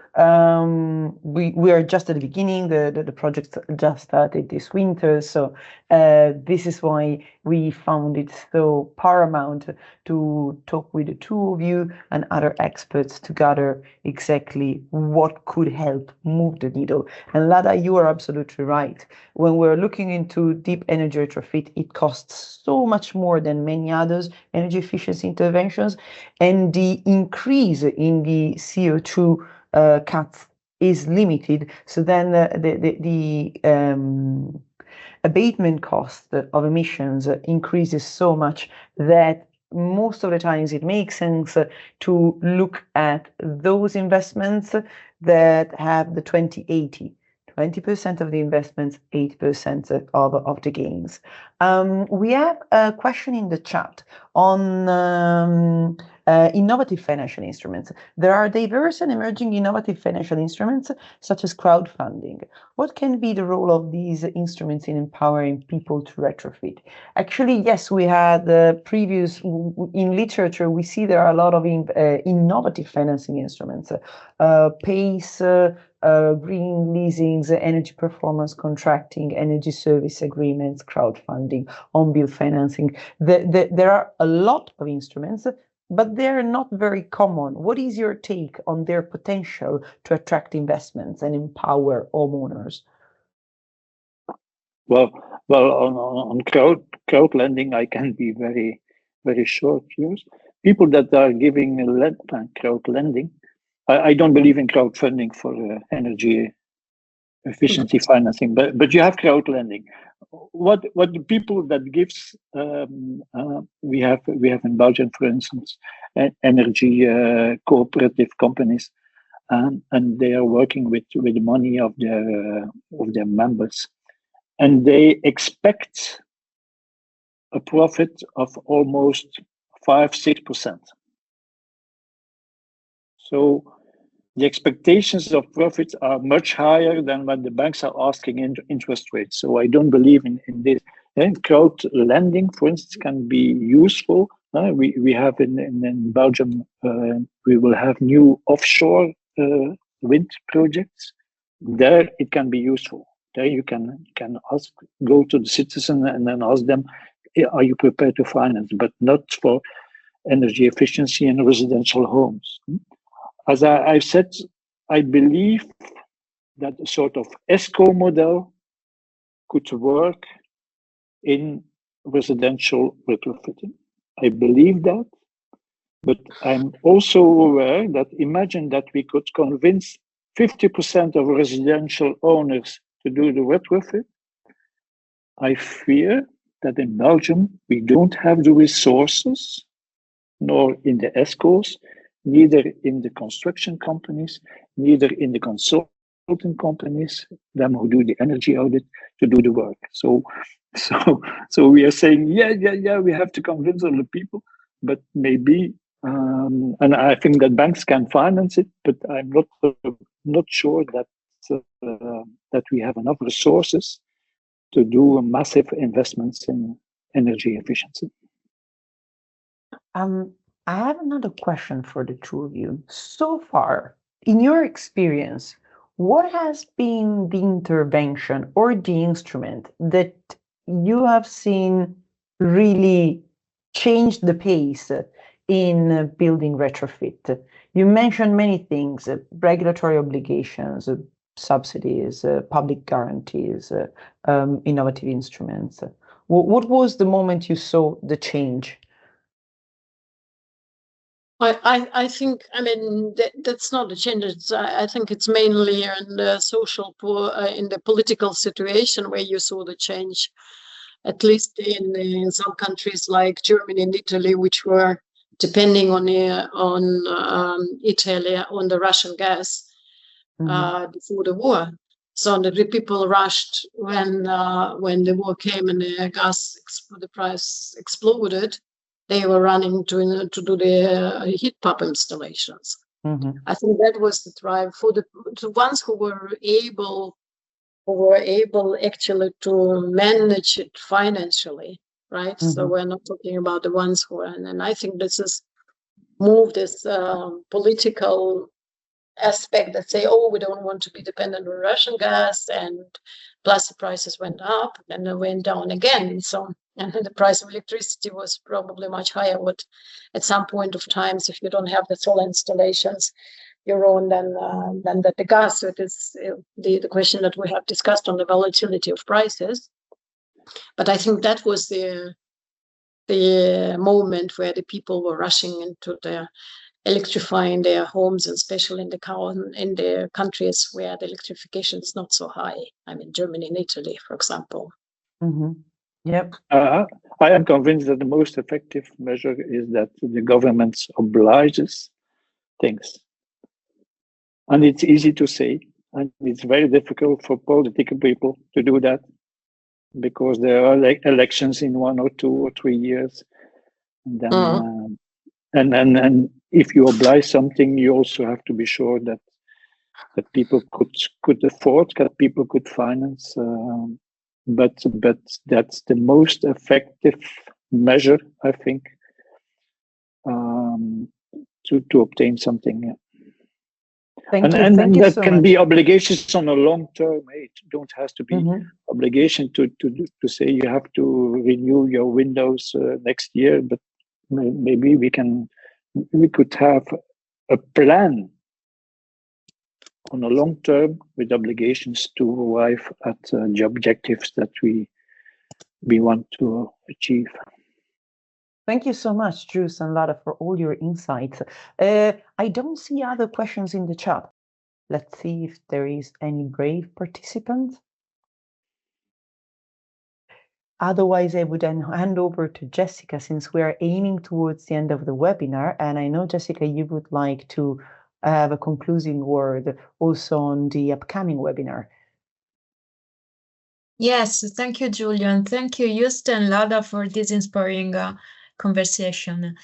We are just at the beginning. The project just started this winter, so this is why we found it so paramount to talk with the two of you and other experts to gather exactly what could help move the needle. And Lada, you are absolutely right. When we're looking into deep energy retrofit, it costs so much more than many others energy efficiency interventions, and the increase in the CO2 cuts is limited. So then the abatement cost of emissions increases so much that most of the times it makes sense to look at those investments that have the 20-80. 20% of the investments, 80% of the gains. We have a question in the chat on innovative financial instruments. There are diverse and emerging innovative financial instruments, such as crowdfunding. What can be the role of these instruments in empowering people to retrofit? Actually, yes, we had in literature, we see there are a lot of innovative financing instruments. PACE, green leasings, energy performance contracting, energy service agreements, crowdfunding, on-bill financing. There are a lot of instruments, but they're not very common. What is your take on their potential to attract investments and empower homeowners? Well, on crowd lending, I can be very, very short. People that are giving crowd lending, I don't believe in crowdfunding for energy efficiency financing, but you have crowd lending. What the people that gives we have in Belgium, for instance, energy cooperative companies, and they are working with the money of their members, and they expect a profit of almost 5-6%. So the expectations of profits are much higher than what the banks are asking in interest rates. So I don't believe in this. And crowd lending, for instance, can be useful. We have in Belgium, we will have new offshore wind projects. There it can be useful. There you can go to the citizen and then ask them, are you prepared to finance? But not for energy efficiency in residential homes. As I've said, I believe that a sort of ESCO model could work in residential retrofitting. I believe that, but I'm also aware that imagine that we could convince 50% of residential owners to do the retrofit. I fear that in Belgium, we don't have the resources, nor in the ESCOs, neither in the construction companies, neither in the consulting companies, them who do the energy audit, to do the work. So we are saying, yeah, we have to convince all the people, but maybe, and I think that banks can finance it, but I'm not sure that we have enough resources to do massive investments in energy efficiency. I have another question for the two of you. So far, in your experience, what has been the intervention or the instrument that you have seen really change the pace in building retrofit? You mentioned many things, regulatory obligations, subsidies, public guarantees, innovative instruments. What was the moment you saw the change? I think, I mean, that's not a change. I think it's mainly in the in the political situation where you saw the change, at least in some countries like Germany and Italy, which were depending on Italy, on the Russian gas before the war. So the people rushed when the war came and the price exploded. They were running to do the heat pump installations. I think that was the drive for the ones who were able actually to manage it financially, right? So we're not talking about the ones who are, and I think this is moved this political aspect that say, oh, we don't want to be dependent on Russian gas, and plus the prices went up and then went down again. So, and the price of electricity was probably much higher. What at some point of times, if you don't have the solar installations your own, then the gas. So it is the question that we have discussed on the volatility of prices. But I think that was the moment where the people were rushing into electrifying their homes, and especially in the countries where the electrification is not so high. I mean, Germany and Italy, for example. Yep. I am convinced that the most effective measure is that the government obliges things. And it's easy to say, and it's very difficult for political people to do that, because there are elections in 1 or 2 or 3 years. And then, and if you oblige something, you also have to be sure that people could afford, that people could finance. But that's the most effective measure, I think, to obtain something. Yeah. Thank And you that so can much. be obligations on a long term. It don't has to be obligation to say you have to renew your windows next year, but maybe we could have a plan on a long term with obligations to arrive at the objectives that we want to achieve. Thank you so much, Joost and Lada, for all your insights. I don't see other questions in the chat. Let's see if there is any brave participant. Otherwise, I would then hand over to Jessica, since we are aiming towards the end of the webinar. And I know, Jessica, you would like to have a concluding word also on the upcoming webinar. Yes, thank you, Giulia, and thank you, Joost and Lada, for this inspiring conversation.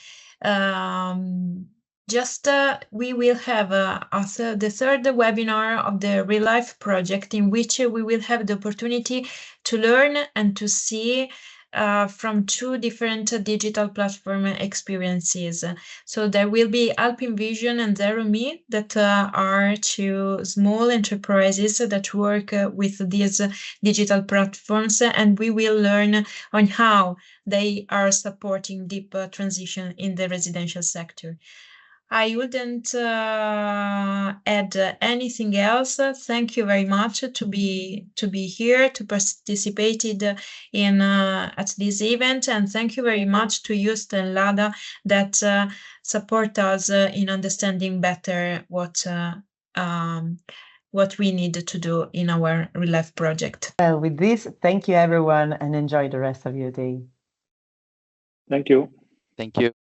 We will have the third webinar of the ReLIFE project, in which we will have the opportunity to learn and to see from 2 different digital platform experiences. So there will be Alpine Vision and ZeroMe, that are 2 small enterprises that work with these digital platforms, and we will learn on how they are supporting deep transition in the residential sector. I wouldn't add anything else. Thank you very much to be here, to participate in at this event, and thank you very much to Joost and Lada that support us in understanding better what we need to do in our ReLIFE project. Well, with this, thank you everyone, and enjoy the rest of your day. Thank you. Thank you.